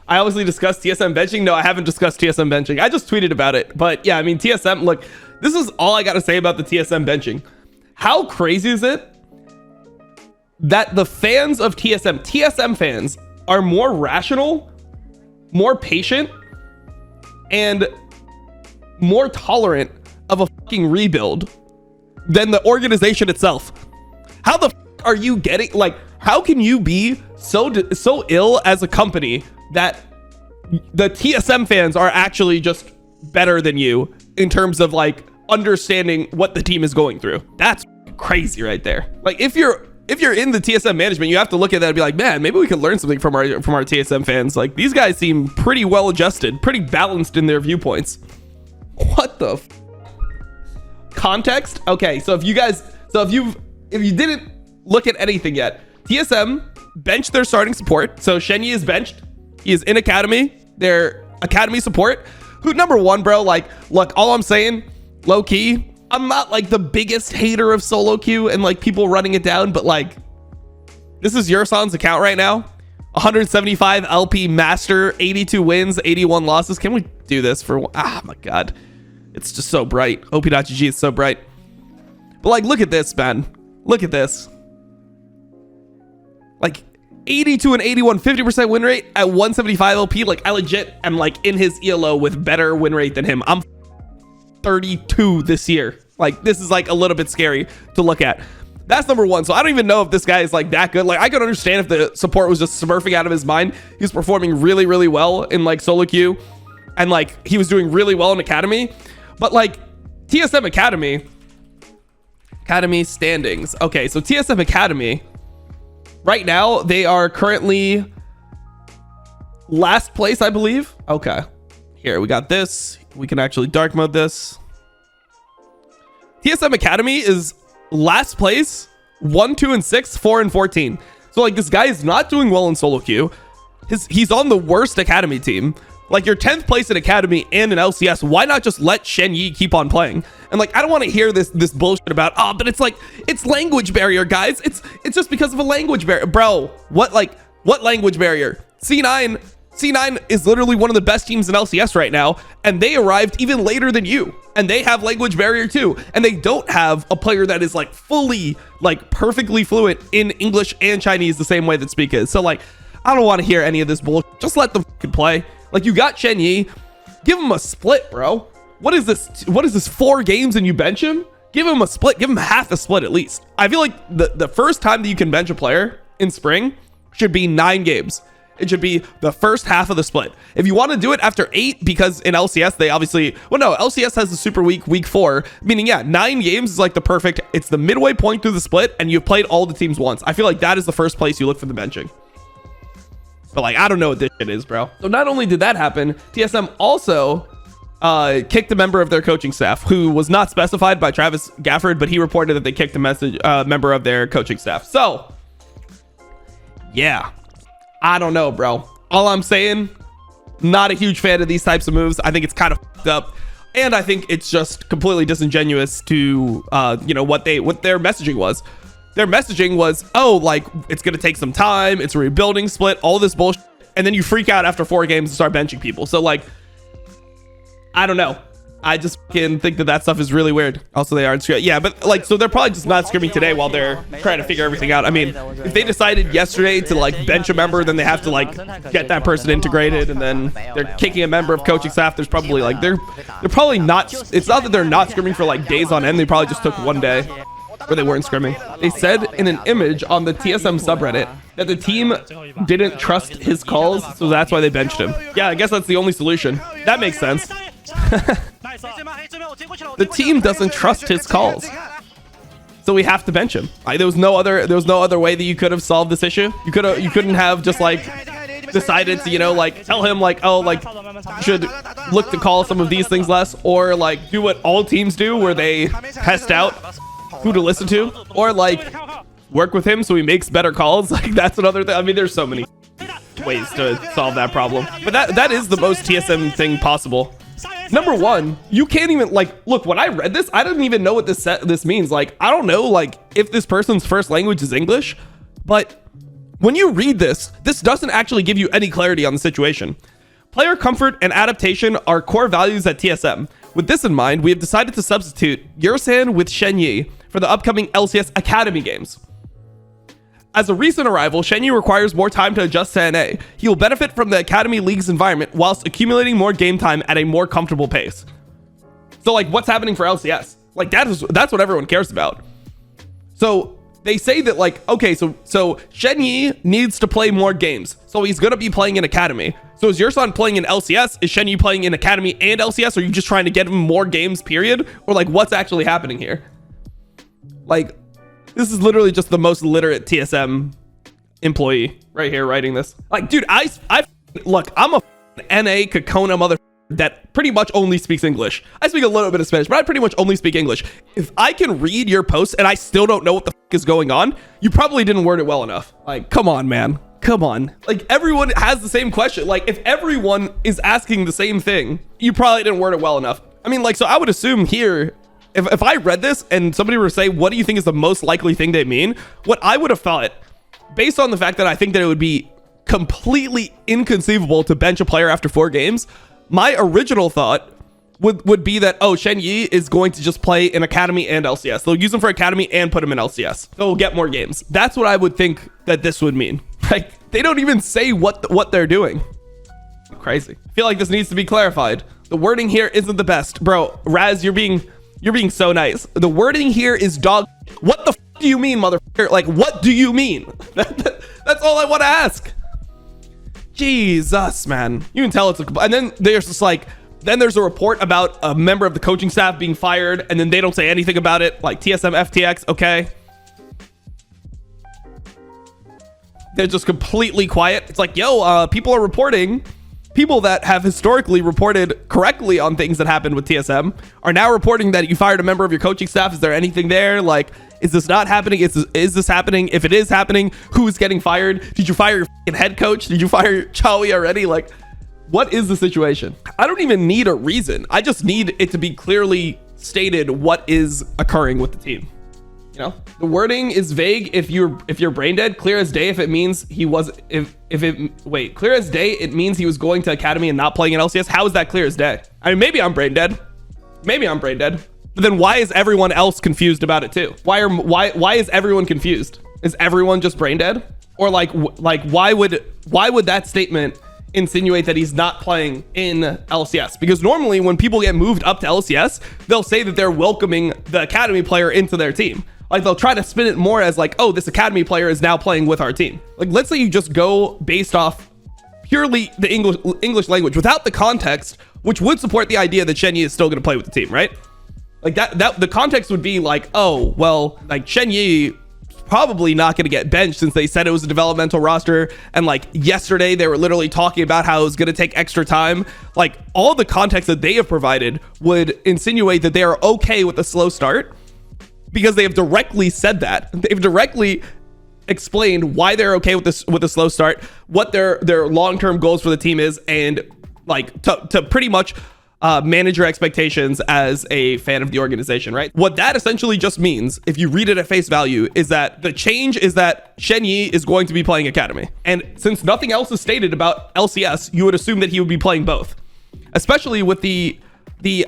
I obviously discussed TSM benching. No, I haven't discussed TSM benching. I just tweeted about it. But yeah, I mean, TSM, look, this is all I got to say about the TSM benching. How crazy is it that the fans of TSM fans are more rational, more patient, and more tolerant of a fucking rebuild than the organization itself? How the fuck are you getting, like, how can you be so ill as a company that the TSM fans are actually just better than you in terms of like understanding what the team is going through? That's crazy right there. Like, if you're in the TSM management, you have to look at that and be like, man, maybe we could learn something from our TSM fans. Like, these guys seem pretty well adjusted, pretty balanced in their viewpoints. What the context? Okay, so if you didn't look at anything yet, TSM benched their starting support. So Shenyi is benched. He is in academy, their academy support. Who, number one, bro, like, look, all I'm saying, low key, I'm not like the biggest hater of solo queue and like people running it down, but like, this is Yursan's account right now. 175 LP master, 82 wins, 81 losses. Can we do this for one? Ah, my God. It's just so bright. OP.GG is so bright. But like, look at this, man. Look at this. Like 82 and 81, 50% win rate at 175 LP. Like, I legit am like in his ELO with better win rate than him. I'm 32 this year. Like, this is like a little bit scary to look at. That's number one. So I don't even know if this guy is like that good. Like, I could understand if the support was just smurfing out of his mind. He was performing really, really well in like solo queue, and like he was doing really well in academy. But like TSM academy standings. Okay, so TSM academy right now, they are currently last place, I believe. Okay, here we got this. We can actually dark mode this. TSM academy is last place, 1, 2, and 6, 4, and 14. So like, this guy is not doing well in solo queue. He's on the worst academy team. Like, you're 10th place in academy and in LCS. Why not just let Shenyi keep on playing? And like, I don't want to hear this bullshit about, oh, but it's like, it's language barrier, guys. It's just because of a language barrier, bro. What language barrier? C9 is literally one of the best teams in LCS right now, and they arrived even later than you, and they have language barrier too, and they don't have a player that is like fully, like, perfectly fluent in English and Chinese the same way that Speak is. So like, I don't want to hear any of this bullshit. Just let them fucking play. Like, you got Shenyi, give him a split, bro. What is this 4 games and you bench him? Give him a split. Give him half a split at least. I feel like the first time that you can bench a player in spring should be 9 games. It should be the first half of the split. If you want to do it after 8, because in LCS they obviously, well, no, LCS has the super week 4, meaning, yeah, 9 games is like the perfect, it's the midway point through the split, and you've played all the teams once. I feel like that is the first place you look for the benching. But like, I don't know what this shit is, bro. So not only did that happen, TSM also kicked a member of their coaching staff, who was not specified by Travis Gafford, but he reported that they kicked a member of their coaching staff. So yeah, I don't know, bro. All I'm saying, not a huge fan of these types of moves. I think it's kind of fucked up, and I think it's just completely disingenuous to you know, what their messaging was. Their messaging was, oh, like, it's gonna take some time, it's a rebuilding split, all this bullshit, and then you freak out after 4 games and start benching people. So like, I don't know. I just can think that stuff is really weird. Also, they aren't, yeah, but like, so they're probably just not scrimming today while they're trying to figure everything out. I mean, if they decided yesterday to like bench a member, then they have to like get that person integrated, and then they're kicking a member of coaching staff. There's probably like, they're probably not, it's not that they're not scrimming for like days on end. They probably just took 1 day where they weren't scrimming. They said in an image on the TSM subreddit that the team didn't trust his calls, so that's why they benched him. Yeah, I guess that's the only solution. That makes sense. The team doesn't trust his calls, so we have to bench him. There was no other way that you could have solved this issue. You couldn't have just like decided to, you know, like tell him like, oh, like, you should look to call some of these things less, or like do what all teams do where they test out who to listen to, or like work with him so he makes better calls. Like, that's another thing. I mean, there's so many ways to solve that problem, but that is the most TSM thing possible. Number one, you can't even like, look, when I read this, I didn't even know what this means. Like, I don't know like if this person's first language is English, but When you read this, this doesn't actually give you any clarity on the situation. Player comfort and adaptation are core values at TSM. With this in mind, we have decided to substitute Yursan with Shenyi for the upcoming LCS Academy games. As a recent arrival, Shenyi requires more time to adjust to NA. He will benefit from the Academy League's environment whilst accumulating more game time at a more comfortable pace. So like, what's happening for LCS? Like that's what everyone cares about. So they say that like, okay, so Shenyi needs to play more games. So he's going to be playing in Academy. So is Yursan playing in LCS? Is Shenyi playing in Academy and LCS? Or are you just trying to get him more games, period? Or like, what's actually happening here? Like, this is literally just the most literate TSM employee right here writing this. Like, dude, look, I'm a NA Kakona mother that pretty much only speaks English. I speak a little bit of Spanish, but I pretty much only speak English. If I can read your posts and I still don't know what the is going on, you probably didn't word it well enough. Like, come on, man. Come on. Like, everyone has the same question. Like, if everyone is asking the same thing, you probably didn't word it well enough. I mean, like, so I would assume here, if I read this and somebody were to say, what do you think is the most likely thing they mean? What I would have thought, based on the fact that I think that it would be completely inconceivable to bench a player after 4 games, my original thought would be that, oh, Shenyi is going to just play in Academy and LCS. They'll use him for Academy and put him in LCS. They'll get more games. That's what I would think that this would mean. Like, they don't even say what they're doing. Crazy. I feel like this needs to be clarified. The wording here isn't the best. Bro, Raz, you're being so nice. The wording here is dog. What the f do you mean, motherfucker? Like, what do you mean? That's all I want to ask. Jesus, man. You can tell it's a... And then there's just like... Then there's a report about a member of the coaching staff being fired, and then they don't say anything about it. Like, TSM FTX, okay. They're just completely quiet. It's like, yo, people are reporting. People that have historically reported correctly on things that happened with TSM are now reporting that you fired a member of your coaching staff. Is there anything there? Like, is this not happening? Is this happening? If it is happening, who's getting fired? Did you fire your f***ing head coach? Did you fire Chawi already? Like, what is the situation? I don't even need a reason. I just need it to be clearly stated what is occurring with the team. You know, the wording is vague. If you're brain dead, clear as day. If it means he was, clear as day, it means he was going to Academy and not playing in LCS. How is that clear as day? I mean, maybe I'm brain dead. But then why is everyone else confused about it too? Why is everyone confused? Is everyone just brain dead? Or like why would that statement insinuate that he's not playing in LCS? Because normally when people get moved up to LCS, they'll say that they're welcoming the Academy player into their team. Like, they'll try to spin it more as like, oh, this Academy player is now playing with our team. Like, let's say you just go based off purely the English language without the context, which would support the idea that Shenyi is still going to play with the team, right? Like that the context would be like, oh, well, like Shenyi probably not going to get benched since they said it was a developmental roster, and like yesterday they were literally talking about how it was going to take extra time. Like, all the context that they have provided would insinuate that they are okay with a slow start, because they have directly said that. They've directly explained why they're okay with a slow start, what their long-term goals for the team is, and like to pretty much manage your expectations as a fan of the organization, right? What that essentially just means, if you read it at face value, is that the change is that Shenyi is going to be playing Academy. And since nothing else is stated about LCS, you would assume that he would be playing both, especially with the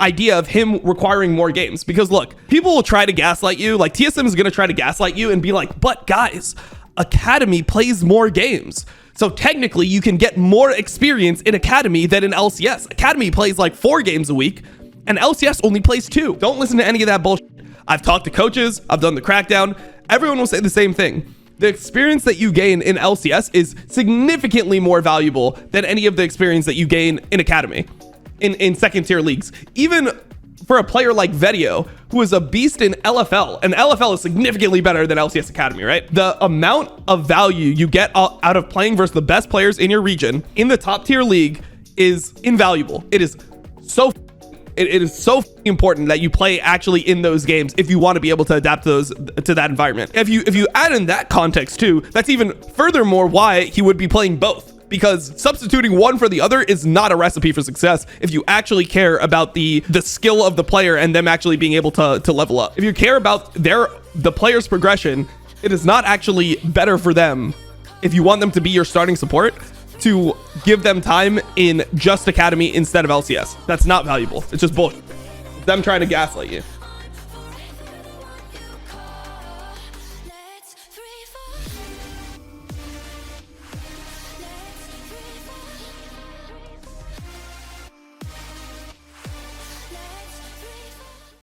idea of him requiring more games. Because look, people will try to gaslight you. Like, TSM is going to try to gaslight you and be like, but guys, Academy plays more games. So technically you can get more experience in Academy than in LCS. Academy plays like 4 games a week and LCS only plays 2. Don't listen to any of that bullshit. I've talked to coaches. I've done the crackdown. Everyone will say the same thing. The experience that you gain in LCS is significantly more valuable than any of the experience that you gain in Academy, in second tier leagues. Even for a player like Vedio, who is a beast in LFL, and LFL is significantly better than LCS Academy, right? The amount of value you get out of playing versus the best players in your region in the top tier league is invaluable. It is so important that you play actually in those games if you want to be able to adapt to that environment. If you add in that context too, that's even furthermore why he would be playing both. Because substituting one for the other is not a recipe for success if you actually care about the skill of the player and them actually being able to level up. If you care about the player's progression, it is not actually better for them if you want them to be your starting support, to give them time in just Academy instead of LCS. That's not valuable. It's just bullshit. Them trying to gaslight you.